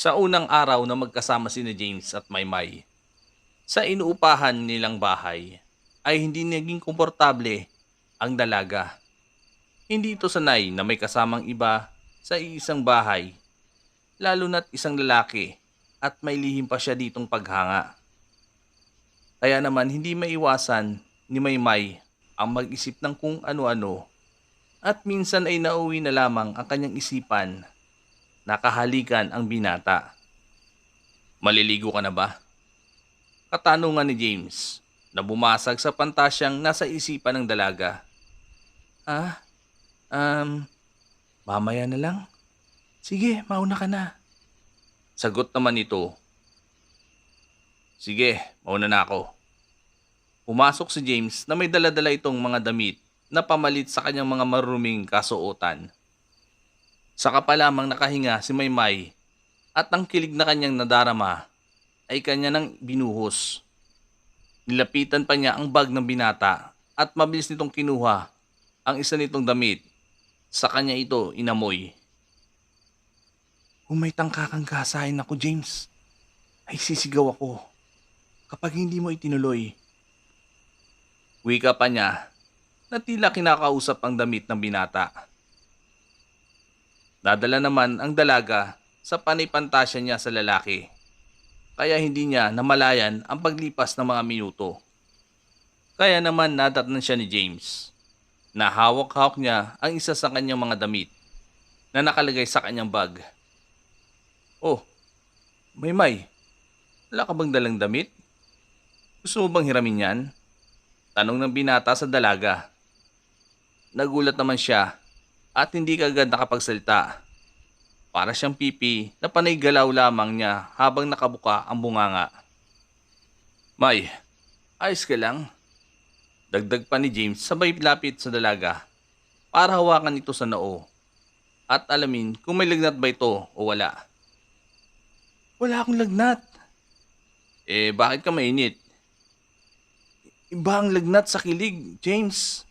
Sa unang araw na magkasama sina James at Maymay, sa inuupahan nilang bahay, ay hindi naging komportable ang dalaga. Hindi ito sanay na may kasamang iba sa iisang bahay, lalo na't isang lalaki at may lihim pa siya ditong paghanga. Kaya naman hindi maiwasan ni Maymay ang mag-isip ng kung ano-ano at minsan ay nauwi na lamang ang kanyang isipan na kahalikan ang binata. Maliligo ka na ba? Katanungan ni James na bumasag sa pantasyang nasa isipan ng dalaga. Ah, um, mamaya na lang. Sige, mauna ka na. Sagot naman nito. Sige, mauna na ako. Pumasok si James na may daladala itong mga damit na pamalit sa kanyang mga maruming kasuotan. Saka pa lamang nakahinga si Maymay at ang kilig na kanyang nadarama ay kanya nang binuhos. Nilapitan pa niya ang bag ng binata at mabilis nitong kinuha ang isa nitong damit. Sa kanya ito inamoy. Kung may tangka kang gasahin ako, James, ay sisigaw ako kapag hindi mo itinuloy. Wika pa niya na tila kinakausap ang damit ng binata. Nadala naman ang dalaga sa panay-pantasya niya sa lalaki, kaya hindi niya namalayan ang paglipas ng mga minuto. Kaya naman nadatnan siya ni James na hawak-hawak niya ang isa sa kanyang mga damit na nakalagay sa kanyang bag. Oh, Maymay, wala ka bang dalang damit? Gusto mo bang hiramin yan? Tanong ng binata sa dalaga. Nagulat naman siya at hindi kaagad nakapagsalita. Para siyang pipi na panay galaw lamang niya habang nakabuka ang bunganga. May, ayos ka lang? Dagdag pa ni James sabay lapit sa dalaga para hawakan ito sa noo at alamin kung may lagnat ba ito o wala. Wala akong lagnat. Bakit ka mainit? Iba ang lagnat sa kilig, James.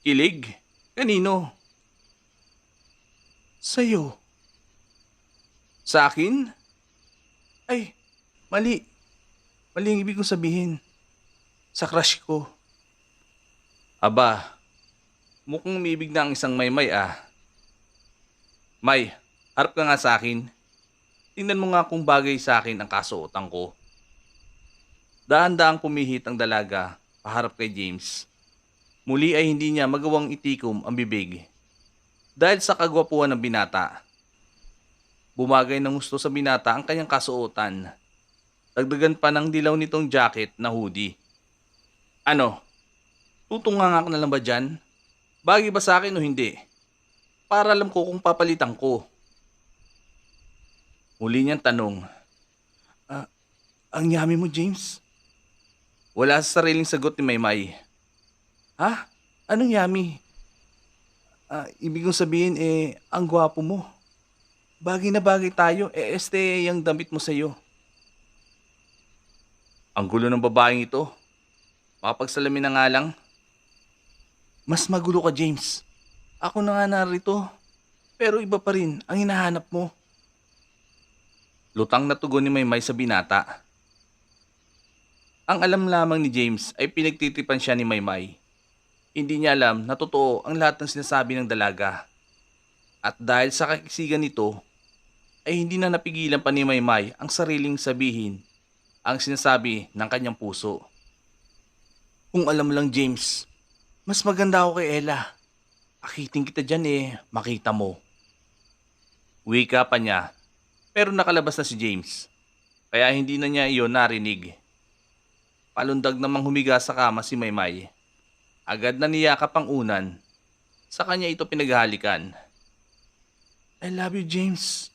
Kilig? Kanino? Sa'yo. Sa akin? Ay, mali. Mali ang ibig kong sabihin. Sa crush ko. Aba, mukhang umibig na ang isang Maymay ah. May, harap ka nga sa akin. Tingnan mo nga kung bagay sa akin ang kasuotan ko. Daan-daang pumihit ang dalaga paharap kay James. Muli ay hindi niya magawang itikom ang bibig dahil sa kagwapuan ng binata. Bumagay ng gusto sa binata ang kanyang kasuotan. Dagdagan pa ng dilaw nitong jacket na hoodie. Ano? Tutunganga ka na lang ba dyan? Bagay ba sa akin o hindi? Para alam ko kung papalitan ko. Muli niyang tanong. Ang yummy mo, James? Wala sa sariling sagot ni Maymay. Ha? Anong yummy? Ibig kong sabihin ang gwapo mo. Bagay na bagay tayo, yung damit mo sa'yo. Ang gulo ng babaeng ito. Mapagsalamin na nga lang. Mas magulo ka, James. Ako na nga narito. Pero iba pa rin ang hinahanap mo. Lutang na tugon ni Maymay sa binata. Ang alam lamang ni James ay pinagtitipan siya ni Maymay. Hindi niya alam na totoo ang lahat ng sinasabi ng dalaga. At dahil sa kakisigan nito, ay hindi na napigilan pa ni Maymay ang sariling sabihin ang sinasabi ng kanyang puso. Kung alam mo lang, James, mas maganda ako kay Ella. Akitin kita dyan makita mo. Wika pa niya, pero nakalabas na si James, kaya hindi na niya iyon narinig. Palundag namang humiga sa kama si Maymay. Agad na niyakap ang unan. Sa kanya ito pinaghalikan. I love you, James.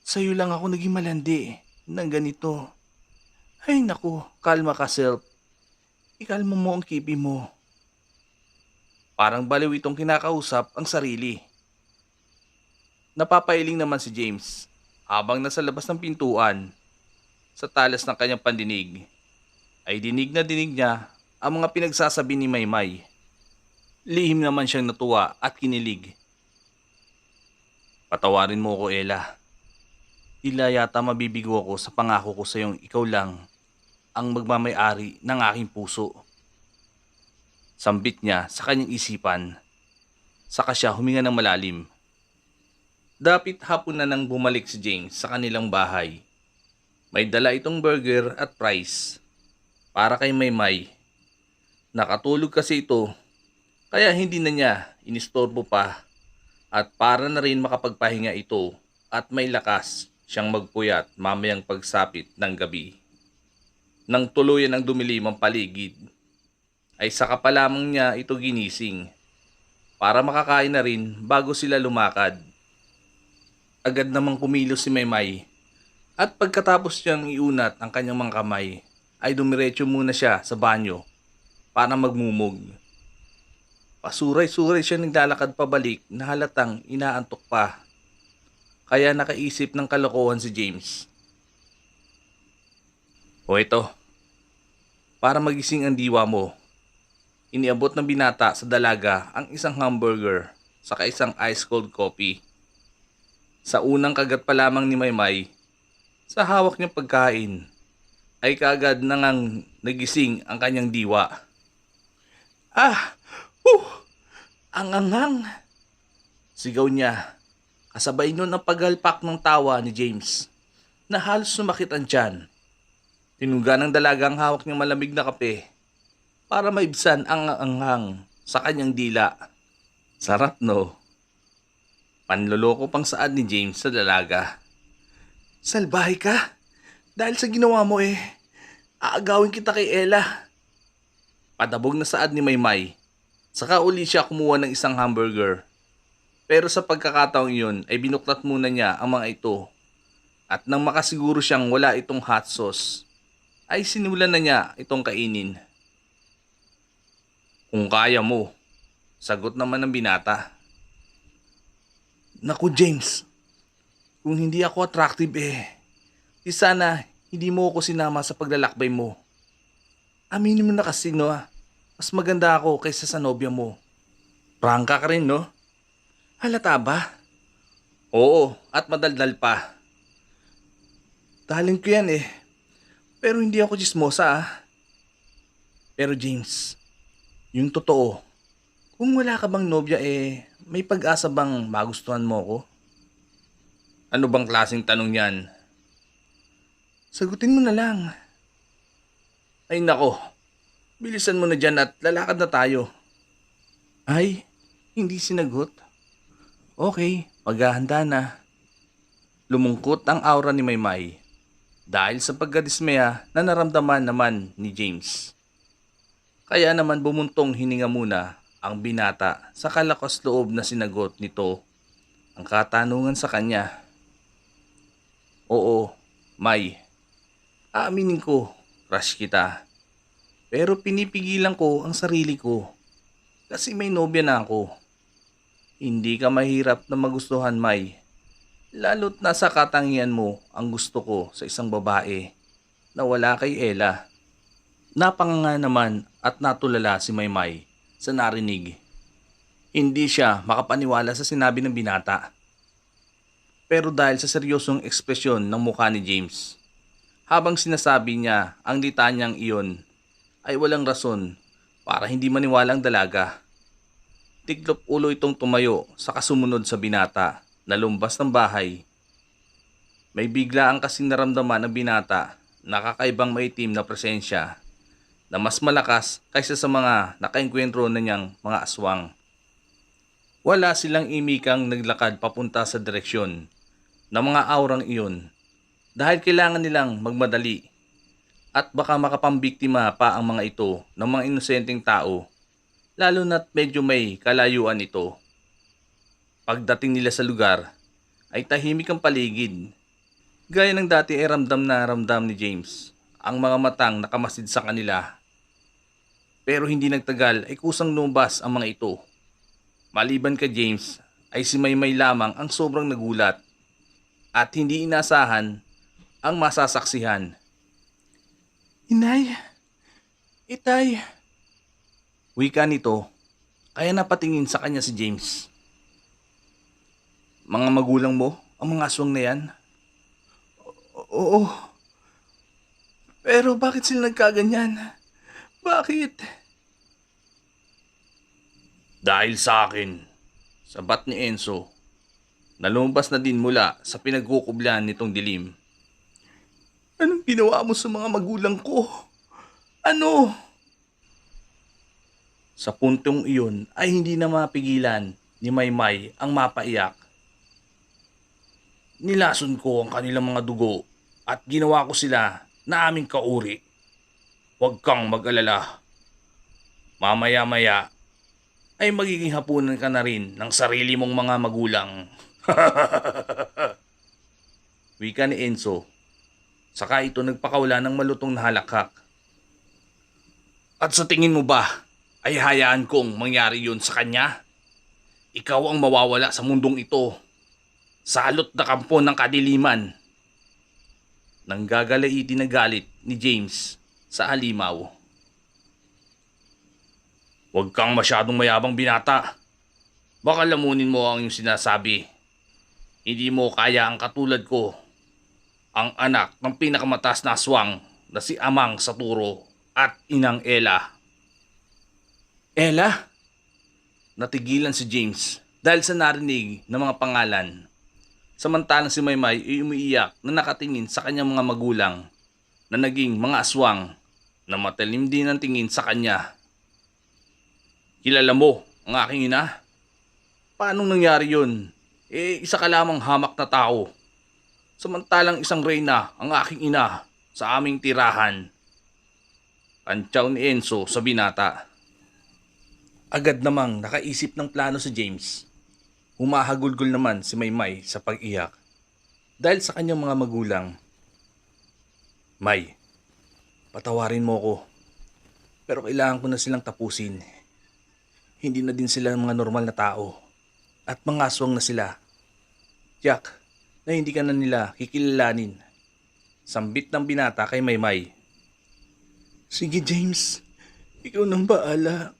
Sa'yo lang ako naging malandi ng ganito. Ay naku, kalma ka, self. Ikalma mo ang kipi mo. Parang baliw itong kinakausap ang sarili. Napapailing naman si James habang nasa labas ng pintuan. Sa talas ng kanyang pandinig ay dinig niya ang mga pinagsasabi ni Maymay. Lihim naman siyang natuwa at kinilig. Patawarin mo ko, Ella. Tila yata mabibigo ako sa pangako ko sa iyong ikaw lang ang magmamay-ari ng aking puso. Sambit niya sa kanyang isipan, saka siya huminga ng malalim. Dapit hapon na nang bumalik si James sa kanilang bahay. May dala itong burger at fries para kay Maymay. Nakatulog kasi ito, kaya hindi na niya inistorbo pa at para na rin makapagpahinga ito at may lakas siyang magpuyat mamayang pagsapit ng gabi. Nang tuluyan ang dumilim ang paligid, ay saka pa lamang niya ito ginising para makakain na rin bago sila lumakad. Agad namang kumilos si Maymay at pagkatapos niyang iunat ang kanyang mga kamay ay dumiretso muna siya sa banyo para magmumog. Pasuray-suray siya naglalakad pabalik na halatang inaantok pa. Kaya nakaisip ng kalokohan si James. O ito, para magising ang diwa mo, iniabot ng binata sa dalaga ang isang hamburger saka isang ice cold coffee. Sa unang kagat pa lamang ni Maymay, sa hawak niyang pagkain, ay kaagad nangang nagising ang kanyang diwa. Ah! Ang anghang! Sigaw niya, kasabay nun ang paghalpak ng tawa ni James na halos sumakit ang tiyan. Tinuga ng dalaga ang hawak niyang malamig na kape para maibsan ang anghang sa kanyang dila. Sarap no? Panloloko pang saad ni James sa dalaga. Salbahe ka? Dahil sa ginawa mo aagawin kita kay Ella. Padabog na saad ni Maymay. Saka uli siya kumuha ng isang hamburger. Pero sa pagkakataong iyon ay binuklat muna niya ang mga ito. At nang makasiguro siyang wala itong hot sauce, ay sinulan na niya itong kainin. Kung kaya mo, sagot naman ng binata. Naku James, kung hindi ako attractive di sana hindi mo ako sinama sa paglalakbay mo. Aminin mo na kasi mas maganda ako kaysa sa nobya mo. Prangka ka rin no? Halata ba? Oo, at madaldal pa. Talent ko yan pero hindi ako chismosa Pero James, yung totoo, kung wala ka bang nobya may pag-asa bang magustuhan mo ko? Ano bang klaseng tanong yan? Sagutin mo na lang. Ay nako, bilisan mo na dyan at lalakad na tayo. Ay, hindi sinagot. Okay, paghahanda na. Lumungkot ang aura ni Maymay dahil sa pagkadismaya na naramdaman naman ni James. Kaya naman bumuntong hininga muna ang binata sa kalakas loob na sinagot nito ang katanungan sa kanya. Oo, May. Aaminin ko, crush kita. Pero pinipigilan ko ang sarili ko kasi may nobya na ako. Hindi ka mahirap na magustuhan, May. Lalo't nasa katangian mo ang gusto ko sa isang babae na wala kay Ella. Napanganga naman at natulala si Maymay sa narinig. Hindi siya makapaniwala sa sinabi ng binata. Pero dahil sa seryosong ekspresyon ng mukha ni James, habang sinasabi niya ang litanyang iyon, ay walang rason para hindi maniwala ang dalaga. Tiklop ulo itong tumayo sa kasumunod sa binata na lumbas ng bahay. May bigla ang kasing naramdaman ng binata na kakaibang maitim na presensya na mas malakas kaysa sa mga nakaengkwentro na niyang mga aswang. Wala silang imikang naglakad papunta sa direksyon ng mga aurang iyon dahil kailangan nilang magmadali at baka makapambiktima pa ang mga ito ng mga inosenteng tao, lalo na't medyo may kalayuan ito. Pagdating nila sa lugar ay tahimik ang paligid. Gaya ng dati ay ramdam na ramdam ni James ang mga matang nakamasid sa kanila. Pero hindi nagtagal ay kusang lumabas ang mga ito. Maliban kay James ay si Maymay lamang ang sobrang nagulat at hindi inasahan ang masasaksihan. Inay, itay. Wika nito kaya napatingin sa kanya si James. Mga magulang mo ang mga aswang na yan? Oo, pero bakit sila nagkaganyan? Bakit? Dahil sa akin, sabat ni Enzo, na lumabas na din mula sa pinagkukublan nitong dilim. Anong ginawa mo sa mga magulang ko? Ano? Sa puntong iyon ay hindi na mapigilan ni Maymay ang mapaiyak. Nilason ko ang kanilang mga dugo at ginawa ko sila na aming kauri. Huwag kang mag-alala. Mamaya-maya ay magiging hapunan ka na rin ng sarili mong mga magulang. Wika ni Enzo. Saka ito nagpakawala ng malutong na halakhak. At sa tingin mo ba ay hayaan kong mangyari yun sa kanya? Ikaw ang mawawala sa mundong ito. Salot na kampo ng kadiliman. Nanggagalaiti na galit ni James sa halimaw. Huwag kang masyadong mayabang binata. Baka lamunin mo ang iyong sinasabi. Hindi mo kaya ang katulad ko. Ang anak ng pinakamataas na aswang na si Amang Saturo at Inang Ella. Ella? Natigilan si James dahil sa narinig ng mga pangalan. Samantalang si Maymay ay umiiyak na nakatingin sa kanyang mga magulang na naging mga aswang na matalim din ang tingin sa kanya. Kilala mo ang aking ina? Paanong nangyari yun? Isa ka lamang hamak na tao. Samantalang isang reyna ang aking ina sa aming tirahan. Kantsaw ni Enzo sa binata. Agad namang nakaisip ng plano si James. Humahagulgol naman si Maymay sa pag-iyak dahil sa kanyang mga magulang. May, patawarin mo ko. Pero kailangan ko na silang tapusin. Hindi na din sila mga normal na tao at mga aswang na sila. Jack, na hindi ka na nila kikilalanin. Sambit ng binata kay Maymay. Sige James, ikaw nang baala.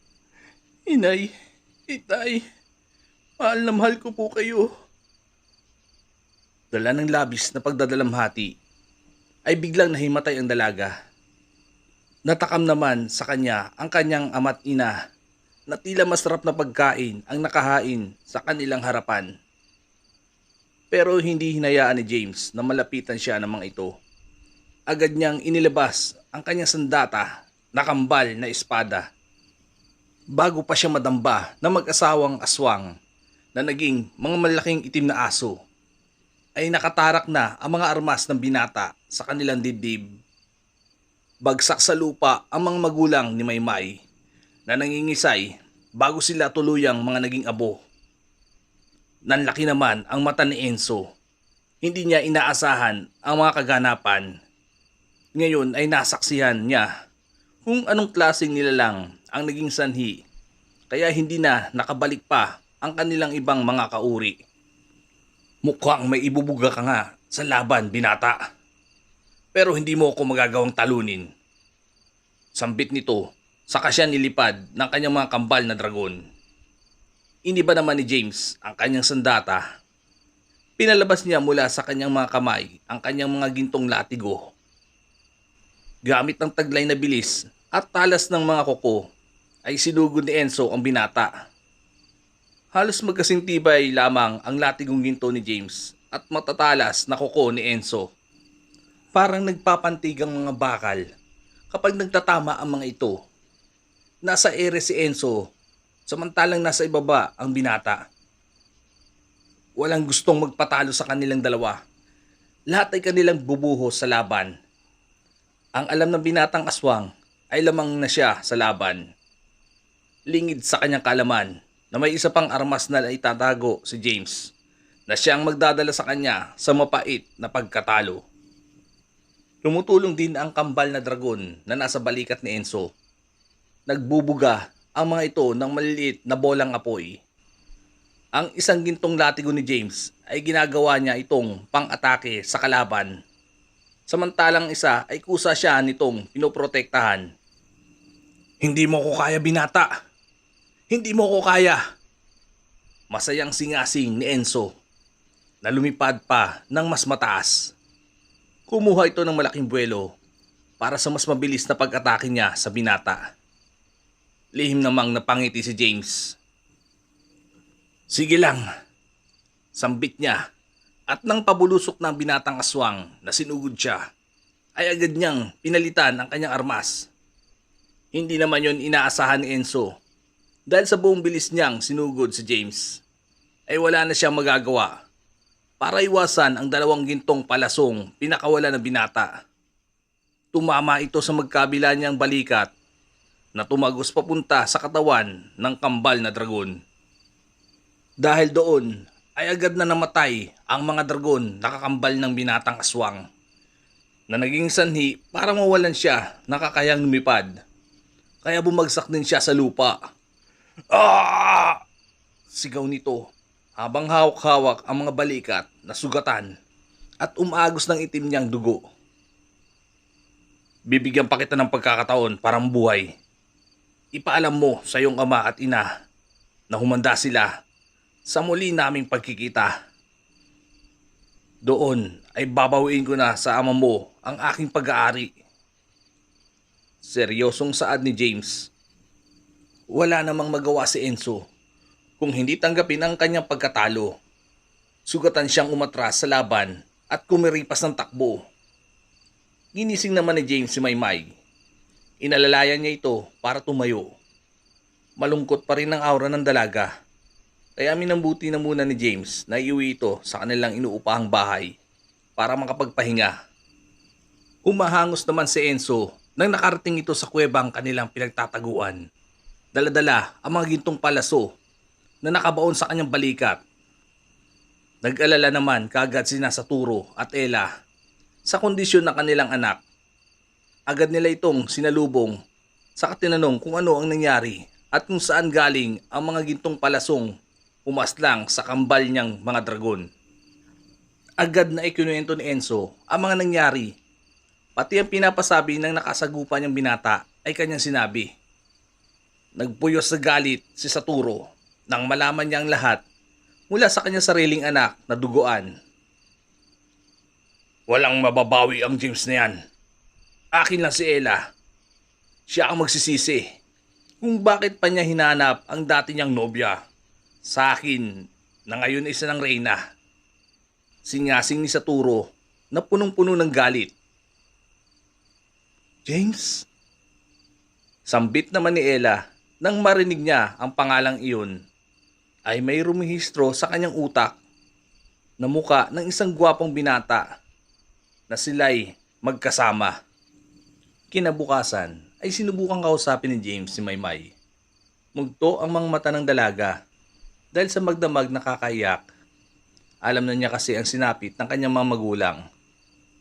Inay, itay, mahal na mahal ko po kayo. Dala ng labis na pagdadalamhati ay biglang nahimatay ang dalaga. Natakam naman sa kanya ang kanyang ama't ina na tila masarap na pagkain ang nakahain sa kanilang harapan. Pero hindi hinayaan ni James na malapitan siya ng mga ito. Agad niyang inilabas ang kanyang sandata na kambal na espada. Bago pa siya madamba na mag-asawang aswang na naging mga malaking itim na aso, ay nakatarak na ang mga armas ng binata sa kanilang dibdib. Bagsak sa lupa ang mga magulang ni Maymay na nangingisay bago sila tuluyang mga naging abo. Nanlaki naman ang mata ni Enzo. Hindi niya inaasahan ang mga kaganapan. Ngayon ay nasaksihan niya kung anong klaseng nilalang ang naging sanhi, kaya hindi na nakabalik pa ang kanilang ibang mga kauri. Mukhang may ibubuga ka nga sa laban, binata. Pero hindi mo ako magagawang talunin. Sambit nito, saka siya nilipad ng kanyang mga kambal na dragon. Iniba naman ni James ang kanyang sandata. Pinalabas niya mula sa kanyang mga kamay ang kanyang mga gintong latigo. Gamit ng taglay na bilis at talas ng mga kuko, ay sinugod ni Enzo ang binata. Halos magkasing tibay lamang ang latigong ginto ni James at matatalas na kuko ni Enzo. Parang nagpapantig ang mga bakal kapag nagtatama ang mga ito. Nasa ere si Enzo, samantalang nasa ibaba ang binata. Walang gustong magpatalo sa kanilang dalawa. Lahat ay kanilang bubuhos sa laban. Ang alam ng binatang aswang ay lamang na siya sa laban. Lingid sa kanyang kalaman na may isa pang armas na itatago si James na siyang magdadala sa kanya sa mapait na pagkatalo. Tumutulong din ang kambal na dragon na nasa balikat ni Enzo. Nagbubuga ang mga ito ng maliliit na bolang apoy. Ang isang gintong latigo ni James ay ginagawa niya itong pang-atake sa kalaban. Samantalang isa ay kusa siya nitong pinoprotektahan. Hindi mo ko kaya, binata! Hindi mo ko kaya! Masayang singasing ni Enzo na lumipad pa ng mas mataas. Kumuha ito ng malaking buwelo para sa mas mabilis na pag-atake niya sa binata. Lihim namang napangiti si James. Sige lang, sambit niya at nang pabulusok ng binatang aswang na sinugod siya, ay agad niyang pinalitan ang kanyang armas. Hindi naman yon inaasahan ni Enzo dahil sa buong bilis niyang sinugod si James ay wala na siyang magagawa para iwasan ang dalawang gintong palasong pinakawala ng binata. Tumama ito sa magkabila niyang balikat na tumagos papunta sa katawan ng kambal na dragon. Dahil doon ay agad na namatay ang mga dragon na kakambal ng binatang aswang na naging sanhi para mawalan siya ng kakayang lumipad. Kaya bumagsak din siya sa lupa. Ah! Sigaw nito habang hawak-hawak ang mga balikat na sugatan at umagos ng itim niyang dugo. Bibigyan pa kita ng pagkakataon para mabuhay. Ipaalam mo sa iyong ama at ina na humanda sila sa muli naming pagkikita. Doon ay babawiin ko na sa ama mo ang aking pag-aari. Seryosong saad ni James. Wala namang magawa si Enzo kung hindi tanggapin ang kanyang pagkatalo. Sugatan siyang umatras sa laban at kumiripas ng takbo. Ginising naman ni James si Maymay. Inalalayan niya ito para tumayo. Malungkot pa rin ang aura ng dalaga. Kaya minambuti na muna ni James na iuwi ito sa kanilang inuupahang bahay para makapagpahinga. Humahangos naman si Enzo nang nakarating ito sa kuwebang kanilang pinagtataguan. Daladala ang mga gintong palaso na nakabaon sa kanyang balikat. Nag-alala naman kaagad sina Saturo at Ella sa kondisyon ng kanilang anak. Agad nila itong sinalubong saka tinanong kung ano ang nangyari at kung saan galing ang mga gintong palasong umaslang sa kambal niyang mga dragon. Agad na ikinuwento ni Enzo ang mga nangyari. Pati ang pinapasabi ng nakasagupa niyang binata ay kanyang sinabi. Nagpuyos sa galit si Saturo nang malaman niya ang lahat mula sa kanyang sariling anak na duguan. Walang mababawi ang James na yan. Akin lang si Ella. Siya ang magsisisi kung bakit pa niya hinanap ang dati niyang nobya sa akin na ngayon isa ng reyna. Singasing ni Saturo na punong-puno ng galit. James? Sambit naman ni Ella nang marinig niya ang pangalang iyon ay may rumihistro sa kanyang utak na muka ng isang gwapong binata na sila'y magkasama. Kinabukasan ay sinubukang kausapin ni James si Maymay. Mugto ang mga mata ng dalaga dahil sa magdamag na kakaiyak. Alam na niya kasi ang sinapit ng kanyang mga magulang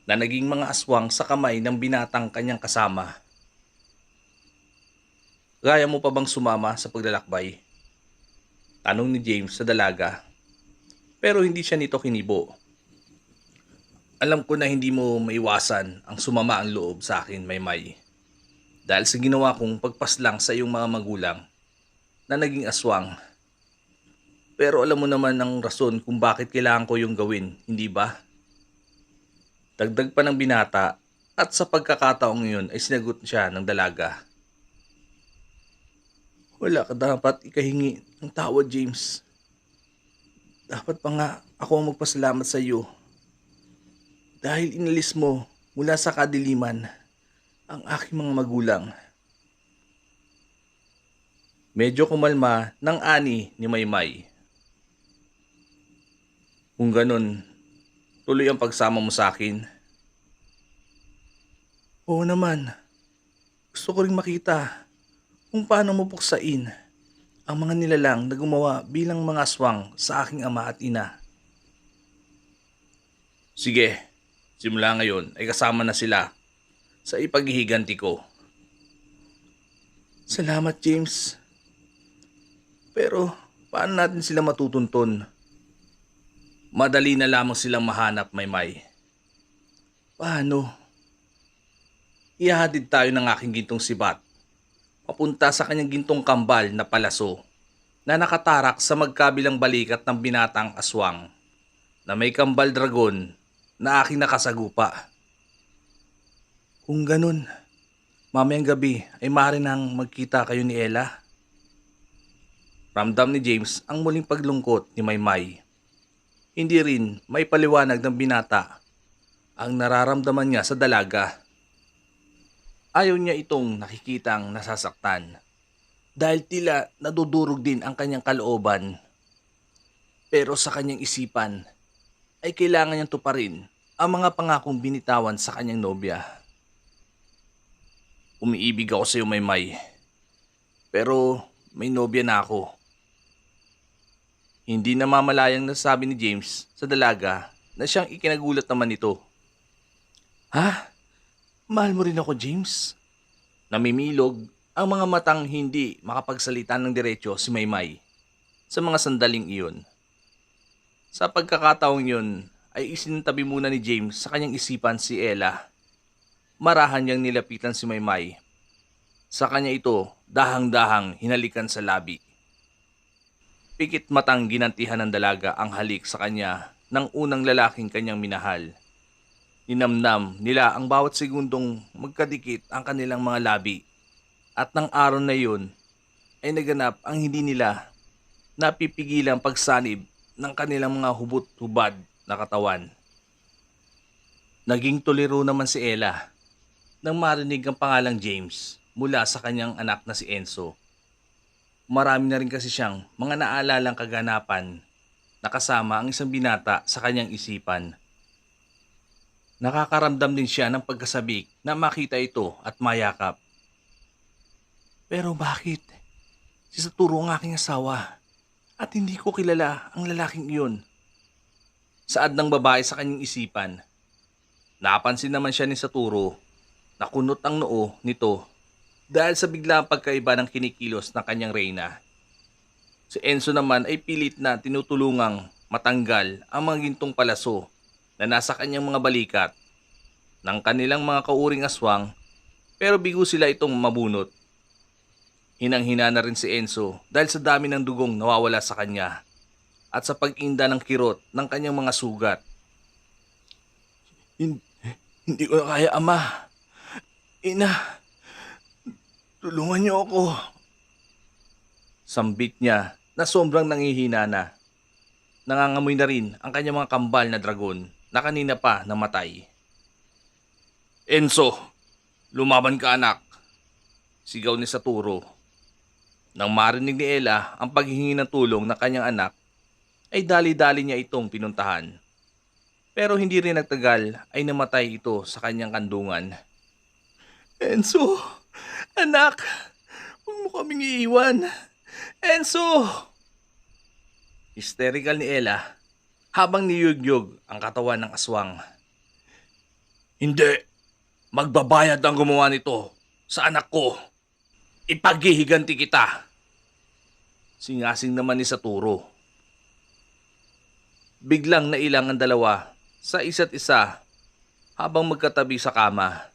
na naging mga aswang sa kamay ng binatang kanyang kasama. Gaya mo pa bang sumama sa paglalakbay? Tanong ni James sa dalaga. Pero hindi siya nito kinibo. Alam ko na hindi mo maiwasan ang sumama ang loob sa akin, Maymay. Dahil sa ginawa kong pagpaslang sa iyong mga magulang na naging aswang. Pero alam mo naman ang rason kung bakit kailangan ko yung gawin, hindi ba? Dagdag pa ng binata at sa pagkakataong yun ay sinagot siya ng dalaga. Wala ka dapat ikahingi ng tawad, James. Dapat pa nga ako ang magpasalamat sa iyo. Dahil inalis mo mula sa kadiliman ang aking mga magulang. Medyo kumalma ng ani ni Maymay. Kung ganun, tuloy ang pagsama mo sa akin. Oo naman. Gusto ko ring makita kung paano mo puksain ang mga nilalang na gumawa bilang mga aswang sa aking ama at ina. Sige, simula ngayon ay kasama na sila sa ipaghihiganti ko. Salamat, James. Pero paano natin sila matutuntun? Madali na lamang silang mahanap, Maymay. Paano? Ihahatid tayo ng aking gintong sibat papunta sa kanyang gintong kambal na palaso na nakatarak sa magkabilang balikat ng binatang aswang na may kambal dragon na aking nakasagupa. Kung ganun, mamayang gabi ay maaari nang magkita kayo ni Ella. Ramdam ni James ang muling paglungkot ni Maymay. Hindi rin may paliwanag ng binata ang nararamdaman niya sa dalaga. Ayaw niya itong nakikitang nasasaktan dahil tila nadudurog din ang kanyang kalooban. Pero sa kanyang isipan ay kailangan niyang tuparin ang mga pangakong binitawan sa kanyang nobya. Umiibig ako sa iyo, Maymay. Pero may nobya na ako. Hindi namamalayang nasabi ni James sa dalaga na siyang ikinagulat naman nito. Ha? Mahal mo rin ako, James? Namimilog ang mga matang hindi makapagsalita ng diretso si Maymay sa mga sandaling iyon. Sa pagkakataong yun ay isintabi muna ni James sa kanyang isipan si Ella. Marahan niyang nilapitan si Maymay. Sa kanya ito, dahang-dahang hinalikan sa labi. Pikit matang ginantihan ng dalaga ang halik sa kanya ng unang lalaking kanyang minahal. Ninamnam nila ang bawat segundong magkadikit ang kanilang mga labi. At ng araw na yun ay naganap ang hindi nila napipigilang pagsanib ng kanilang mga hubot-hubad na katawan. Naging tuliro naman si Ella nang marinig ang pangalang James mula sa kanyang anak na si Enzo. Marami na rin kasi siyang mga naalalang kaganapan na kasama ang isang binata sa kanyang isipan. Nakakaramdam din siya ng pagkasabik na makita ito at mayakap. Pero bakit? Si Saturo ang aking asawa at hindi ko kilala ang lalaking iyon. Saad ng babae sa kanyang isipan. Napansin naman siya ni Saturo na kunot ang noo nito dahil sa biglang pagkaiba ng kinikilos ng kanyang reyna. Si Enzo naman ay pilit na tinutulungang matanggal ang mga gintong palaso na nasa kanyang mga balikat ng kanilang mga kauring aswang, pero bigo sila itong mabunot. Hinang-hina na rin si Enzo dahil sa dami ng dugong nawawala sa kanya at sa pag-inda ng kirot ng kanyang mga sugat. Hindi ko na kaya, Ama. Ina, tulungan niyo ako. Sambit niya na sobrang nangihina na. Nangangamoy na rin ang kanyang mga kambal na dragon na kanina pa namatay. Enzo, lumaban ka, anak. Sigaw ni Saturo. Nang marinig ni Ella ang paghihingi ng tulong ng kanyang anak, ay dali-dali niya itong pinuntahan. Pero hindi rin nagtagal ay namatay ito sa kanyang kandungan. Enzo, anak, huwag mo kaming iiwan. Enzo! Hysterical ni Ella habang niyugyog ang katawan ng aswang. Hindi, magbabayad ang gumawa nito sa anak ko. Ipaghihiganti kita. Singasing naman ni Saturo. Biglang nailang ang dalawa sa isa't isa habang magkatabi sa kama.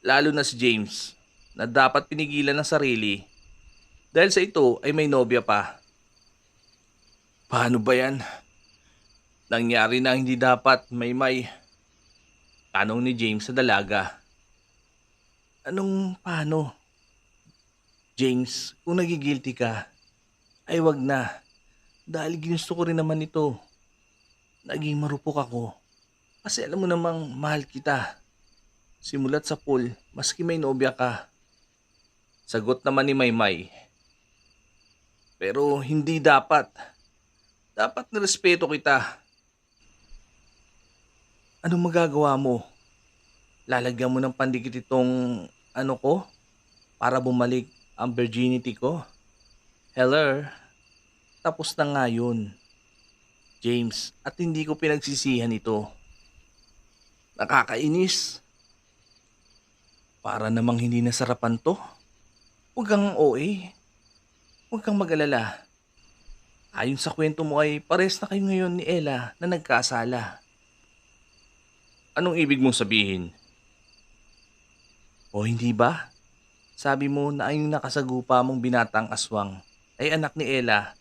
Lalo na si James na dapat pinigilan ng sarili dahil sa ito ay may nobya pa. Paano ba yan? Nangyari na hindi dapat, Maymay. Tanong ni James sa dalaga. Anong paano? James, kung nagigilty ka, ay wag na. Dahil ginusto ko rin naman ito. Naging marupok ako. Kasi alam mo namang mahal kita. Simulat sa pool, maski may nobya ka. Sagot naman ni Maymay. Pero hindi dapat. Dapat nirespeto kita. Anong magagawa mo? Lalagyan mo ng pandikit itong ko? Para bumalik ang virginity ko? Hello? Tapos na nga yun. James, at hindi ko pinagsisihan ito. Nakakainis. Para namang hindi nasarapan to. Huwag kang OA. Huwag kang mag-alala. Ayon sa kwento mo ay pares na kayo ngayon ni Ella na nagkasala. Anong ibig mong sabihin? O hindi ba? Sabi mo na ang nakasagupa mong binatang aswang ay anak ni Ella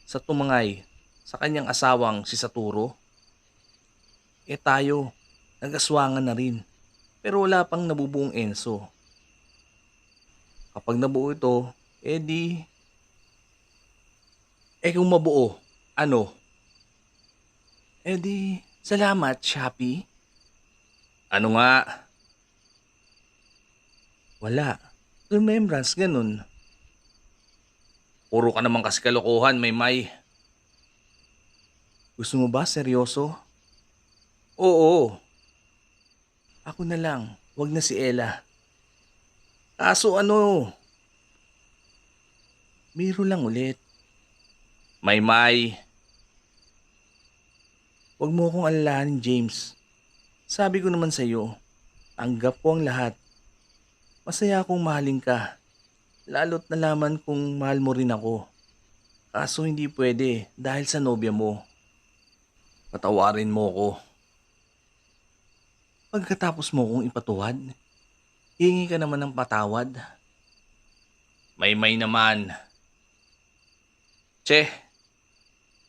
sa tumangay sa kanyang asawang si Saturo. Tayo, nag-aswangan na rin. pero wala pang nabubuong Enzo. Kapag nabuo ito, kung mabuo, ano? Salamat, Shopee. Ano nga? Wala. Remembrance, ganun. Puro ka naman kasi kalokohan, Maymay. Gusto mo ba seryoso? Oo. Ako na lang, wag na si Ella. Kaso ano? Biro lang ulit. Maymay. Wag mo akong alalahanin, James. Sabi ko naman sa'yo, tanggap ko ang lahat. Masaya akong mahalin ka. Lalo't nalaman kung mahal mo rin ako. Kaso hindi pwede dahil sa nobya mo. Patawarin mo ko. Pagkatapos mo kong ipatuwad, hingi ka naman ng patawad. May naman. Che,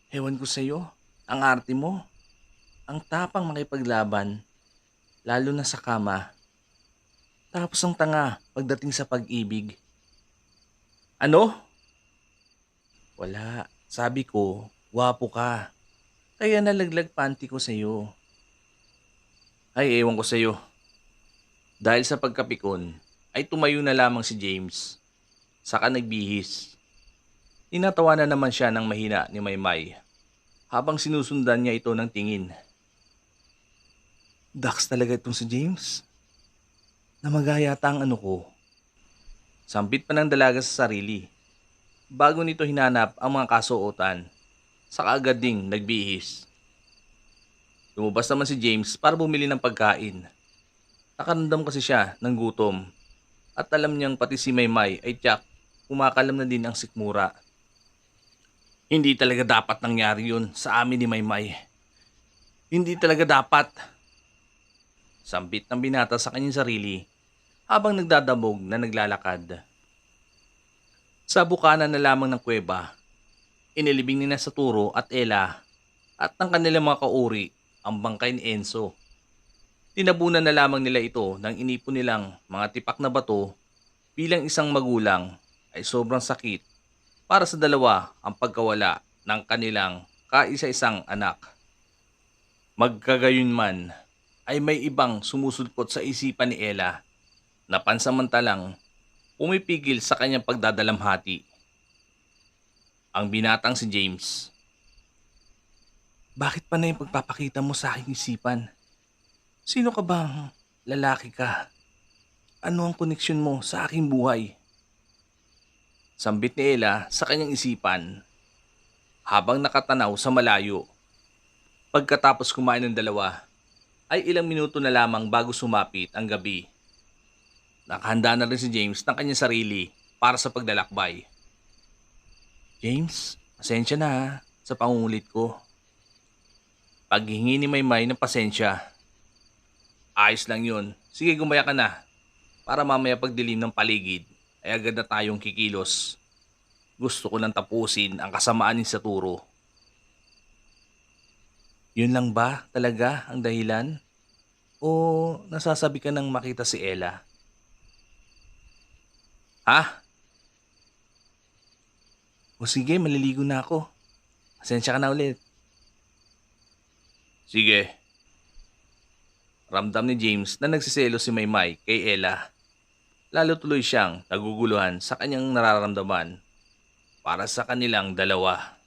ewan ko sa'yo, ang arte mo, ang tapang makipaglaban, lalo na sa kama. Tapos ang tanga pagdating sa pag-ibig. Ano? Wala. Sabi ko, wapo ka. Kaya nalaglag panty ko sa'yo. Ay, ewan ko sa'yo. Dahil sa pagkapikon, ay tumayo na lamang si James. Saka nagbihis. Tinatawa na naman siya ng mahina ni Maymay habang sinusundan niya ito ng tingin. Dax talaga itong si James. Namagaya yata ang ano ko. Sampit pa ng dalaga sa sarili. Bago nito hinanap ang mga kasuotan, saka agad ding nagbihis. Lumabas naman si James para bumili ng pagkain. Nakaramdam kasi siya ng gutom at alam niyang pati si Maymay ay tiyak kumakalam na din ang sikmura. Hindi talaga dapat nangyari yun sa amin ni Maymay. Hindi talaga dapat. Sambit ng binata sa kanyang sarili habang nagdadamog na naglalakad. Sa bukana na lamang ng kuweba, inilibing ni na sa Turo at Ella at ng kanilang mga kauri ang bangkay ni Enzo. Tinabunan na lamang nila ito nang inipon nilang mga tipak na bato bilang isang magulang ay sobrang sakit para sa dalawa ang pagkawala ng kanilang kaisa-isang anak. Magkagayon man ay may ibang sumusulpot sa isipan ni Ella na pansamantalang pumipigil sa kanyang pagdadalamhati. Ang binatang si James. Bakit pa na yung pagpapakita mo sa aking isipan? Sino ka bang lalaki ka? Ano ang koneksyon mo sa aking buhay? Sambit ni Ella sa kanyang isipan habang nakatanaw sa malayo. Pagkatapos kumain ng dalawa, ay ilang minuto na lamang bago sumapit ang gabi. Nakahanda na rin si James ng kanyang sarili para sa paglalakbay. James, pasensya na sa pangungulit ko. Paghingi ni Maymay ng pasensya. Ayos lang yun. Sige, gumaya ka na. Para mamaya pagdilim ng paligid ay agad na tayong kikilos. Gusto ko lang tapusin ang kasamaan ni sa Turo. Yun lang ba talaga ang dahilan? O nasasabi ka nang makita si Ella? Ha? O sige, maliligo na ako. Pasensya ka na ulit. Sige. Ramdam ni James na nagsiselo si Maymay kay Ella. Lalo tuloy siyang naguguluhan sa kanyang nararamdaman para sa kanilang dalawa.